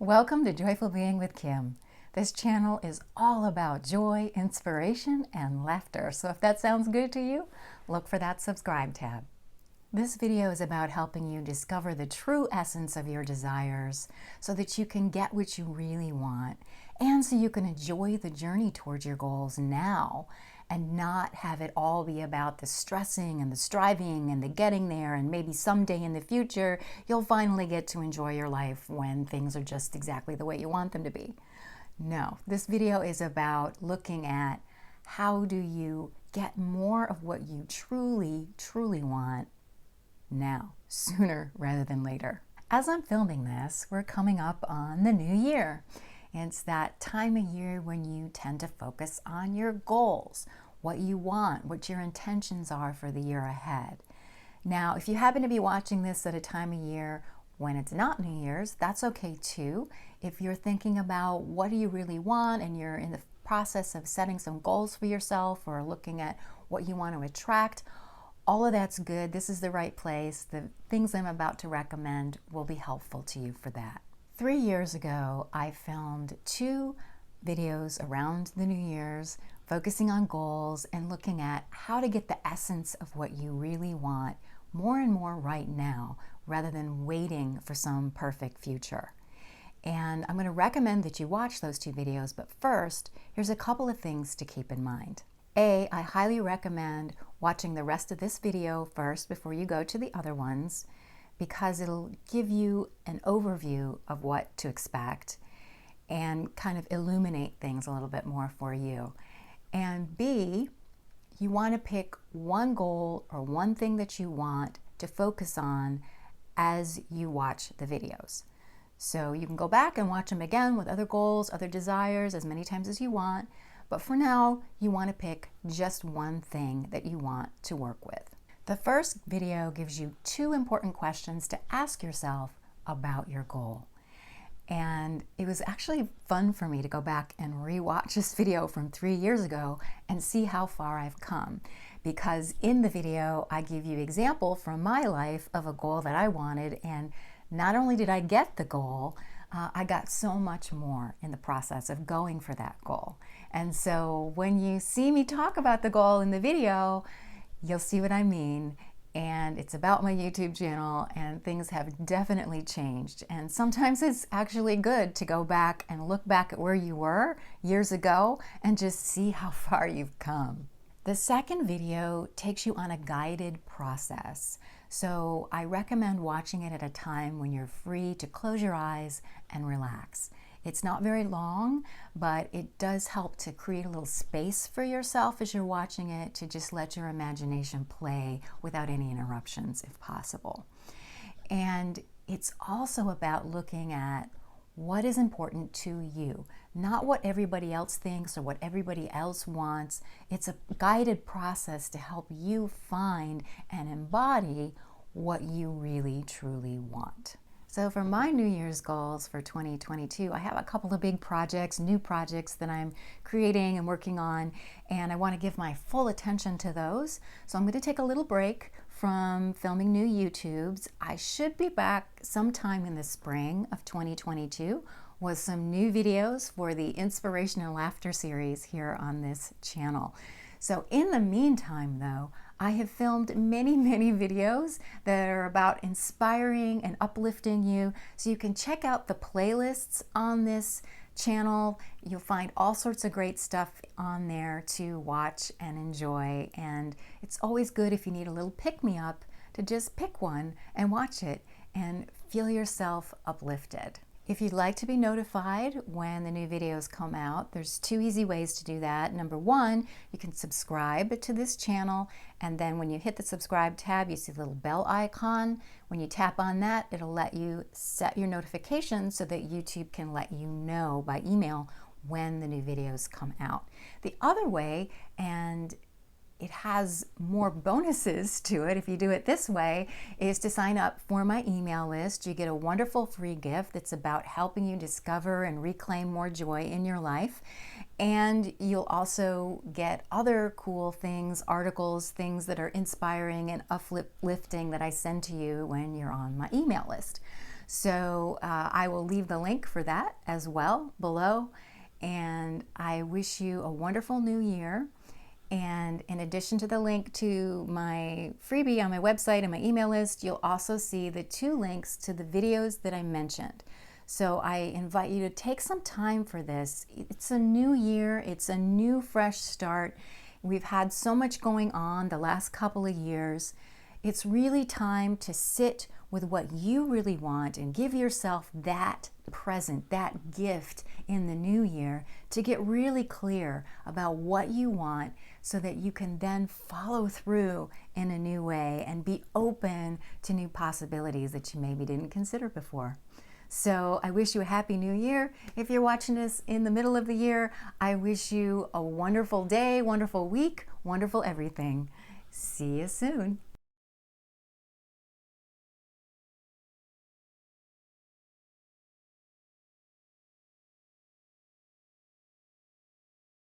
Welcome to Joyful Being with Kim. This channel is all about joy, inspiration, and laughter. So if that sounds good to you, look for that subscribe tab. This video is about helping you discover the true essence of your desires so that you can get what you really want and so you can enjoy the journey towards your goals now and not have it all be about the stressing and the striving and the getting there, and maybe someday in the future you'll finally get to enjoy your life when things are just exactly the way you want them to be. No, this video is about looking at how do you get more of what you truly want now, sooner rather than later. As I'm filming this, we're coming up on the new year. It's that time of year when you tend to focus on your goals, what you want, what your intentions are for the year ahead. Now, if you happen to be watching this at a time of year when it's not New Year's, that's okay too. If you're thinking about what do you really want and you're in the process of setting some goals for yourself or looking at what you want to attract, all of that's good. This is the right place. The things I'm about to recommend will be helpful to you for that. 3 years ago, I filmed 2 videos around the New Year's focusing on goals and looking at how to get the essence of what you really want more and more right now rather than waiting for some perfect future. And I'm going to recommend that you watch those 2 videos, but first, here's a couple of things to keep in mind. I highly recommend watching the rest of this video first before you go to the other ones, because it'll give you an overview of what to expect and kind of illuminate things a little bit more for you. And B, you want to pick one goal or one thing that you want to focus on as you watch the videos. So you can go back and watch them again with other goals, other desires, as many times as you want. But for now, you want to pick just one thing that you want to work with. The first video gives you 2 important questions to ask yourself about your goal. And it was actually fun for me to go back and rewatch this video from 3 years ago and see how far I've come. Because in the video, I give you example from my life of a goal that I wanted, and not only did I get the goal, I got so much more in the process of going for that goal. And so when you see me talk about the goal in the video, you'll see what I mean. And it's about my YouTube channel, and things have definitely changed. And sometimes it's actually good to go back and look back at where you were years ago and just see how far you've come. The second video takes you on a guided process. So I recommend watching it at a time when you're free to close your eyes and relax. It's not very long, but it does help to create a little space for yourself as you're watching it, to just let your imagination play without any interruptions if possible. And it's also about looking at what is important to you, not what everybody else thinks or what everybody else wants. It's a guided process to help you find and embody what you really truly want. So for my New Year's goals for 2022, I have a couple of big projects, new projects that I'm creating and working on, and I want to give my full attention to those. So I'm going to take a little break from filming new YouTubes. I should be back sometime in the spring of 2022 with some new videos for the Inspiration and Laughter series here on this channel. So in the meantime, though, I have filmed many videos that are about inspiring and uplifting you. So you can check out the playlists on this channel. You'll find all sorts of great stuff on there to watch and enjoy. And it's always good if you need a little pick-me-up to just pick one and watch it and feel yourself uplifted. If you'd like to be notified when the new videos come out, there's 2 easy ways to do that. Number 1, you can subscribe to this channel, and then when you hit the subscribe tab, you see the little bell icon. When you tap on that, it'll let you set your notifications so that YouTube can let you know by email when the new videos come out. The other way, and it has more bonuses to it if you do it this way, is to sign up for my email list. You get a wonderful free gift that's about helping you discover and reclaim more joy in your life. And you'll also get other cool things, articles, things that are inspiring and uplifting that I send to you when you're on my email list. So I will leave the link for that as well below. And I wish you a wonderful new year. And in addition to the link to my freebie on my website and my email list, you'll also see the 2 links to the videos that I mentioned. So I invite you to take some time for this. It's a new year, it's a new fresh start. We've had so much going on the last couple of years. It's really time to sit with what you really want and give yourself that present, that gift in the new year to get really clear about what you want so that you can then follow through in a new way and be open to new possibilities that you maybe didn't consider before. So I wish you a happy new year. If you're watching this in the middle of the year, I wish you a wonderful day, wonderful week, wonderful everything. See you soon.